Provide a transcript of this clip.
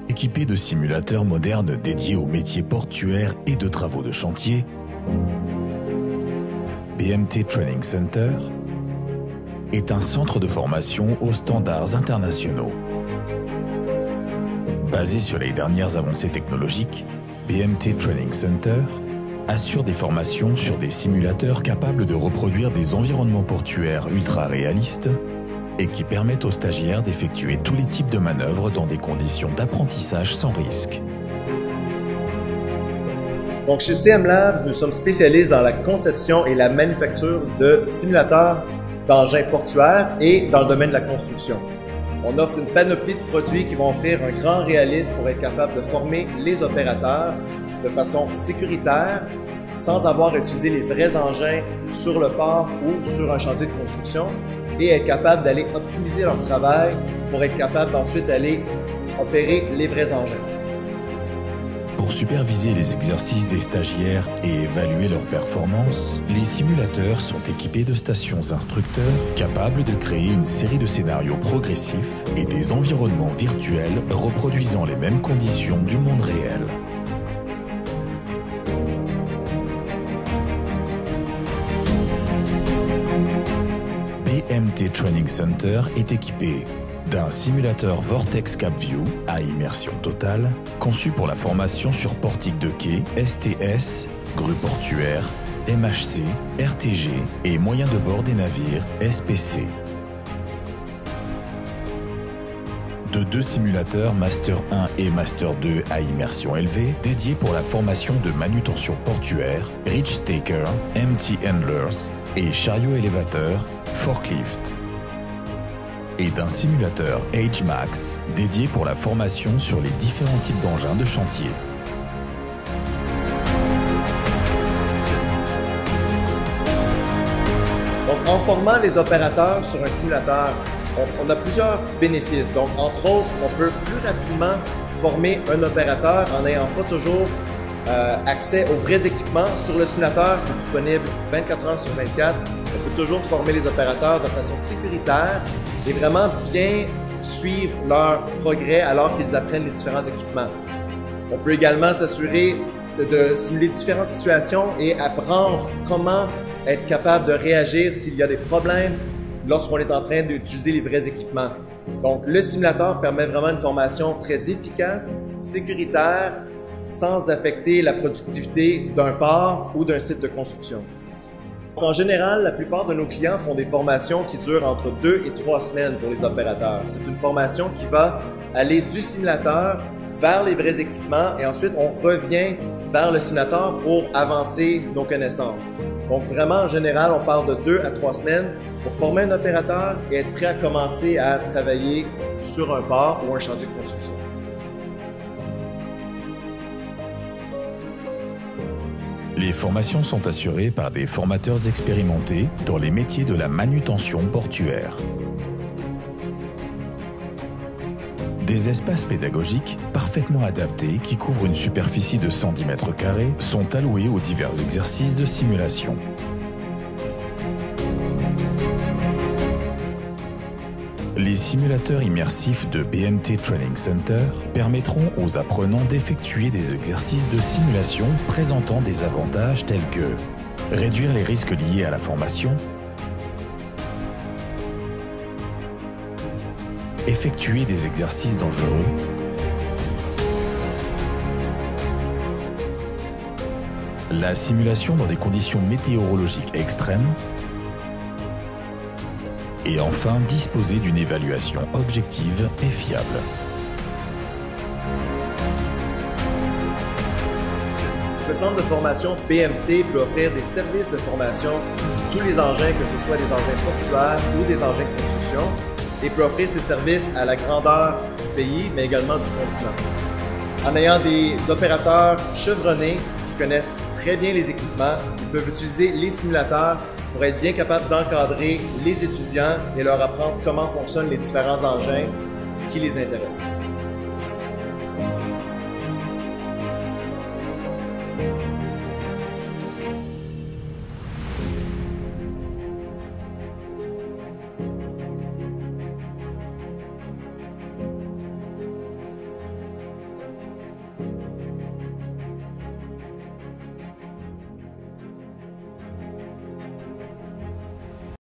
Équipé de simulateurs modernes dédiés aux métiers portuaires et de travaux de chantier, BMT Training Center est un centre de formation aux standards internationaux. Basé sur les dernières avancées technologiques, BMT Training Center assure des formations sur des simulateurs capables de reproduire des environnements portuaires ultra réalistes et qui permettent aux stagiaires d'effectuer tous les types de manœuvres dans des conditions d'apprentissage sans risque. Donc chez CM Labs, nous sommes spécialistes dans la conception et la manufacture de simulateurs d'engins portuaires et dans le domaine de la construction. On offre une panoplie de produits qui vont offrir un grand réalisme pour être capable de former les opérateurs de façon sécuritaire, sans avoir à utiliser les vrais engins sur le port ou sur un chantier de construction, et être capable d'aller optimiser leur travail pour être capable d'ensuite d'aller opérer les vrais engins. Pour superviser les exercices des stagiaires et évaluer leur performance, les simulateurs sont équipés de stations instructeurs capables de créer une série de scénarios progressifs et des environnements virtuels reproduisant les mêmes conditions du monde réel. BMT Training Center est équipé d'un simulateur Vortex CapView à immersion totale, conçu pour la formation sur portique de quai, STS, grue portuaire, MHC, RTG et moyens de bord des navires, SPC. De deux simulateurs Master 1 et Master 2 à immersion élevée, dédiés pour la formation de manutention portuaire, Reach Staker, MT Handlers et chariot élévateur, Forklift. Et d'un simulateur Age Max dédié pour la formation sur les différents types d'engins de chantier. Donc, en formant les opérateurs sur un simulateur, on a plusieurs bénéfices. Donc, entre autres, on peut plus rapidement former un opérateur en n'ayant pas toujours accès aux vrais équipements. Sur le simulateur, c'est disponible 24 heures sur 24. On peut toujours former les opérateurs de façon sécuritaire et vraiment bien suivre leur progrès alors qu'ils apprennent les différents équipements. On peut également s'assurer de simuler différentes situations et apprendre comment être capable de réagir s'il y a des problèmes lorsqu'on est en train d'utiliser les vrais équipements. Donc, le simulateur permet vraiment une formation très efficace, sécuritaire, sans affecter la productivité d'un port ou d'un site de construction. En général, la plupart de nos clients font des formations qui durent entre 2 et 3 semaines pour les opérateurs. C'est une formation qui va aller du simulateur vers les vrais équipements et ensuite on revient vers le simulateur pour avancer nos connaissances. Donc vraiment, en général, on parle de 2 à 3 semaines pour former un opérateur et être prêt à commencer à travailler sur un port ou un chantier de construction. Les formations sont assurées par des formateurs expérimentés dans les métiers de la manutention portuaire. Des espaces pédagogiques parfaitement adaptés qui couvrent une superficie de 110 mètres carrés sont alloués aux divers exercices de simulation. Les simulateurs immersifs de BMT Training Center permettront aux apprenants d'effectuer des exercices de simulation présentant des avantages tels que réduire les risques liés à la formation, effectuer des exercices dangereux, la simulation dans des conditions météorologiques extrêmes, et enfin disposer d'une évaluation objective et fiable. Le centre de formation BMT peut offrir des services de formation sur tous les engins, que ce soit des engins portuaires ou des engins de construction, et peut offrir ces services à la grandeur du pays, mais également du continent. En ayant des opérateurs chevronnés qui connaissent très bien les équipements, ils peuvent utiliser les simulateurs pour être bien capables d'encadrer les étudiants et leur apprendre comment fonctionnent les différents engins qui les intéressent.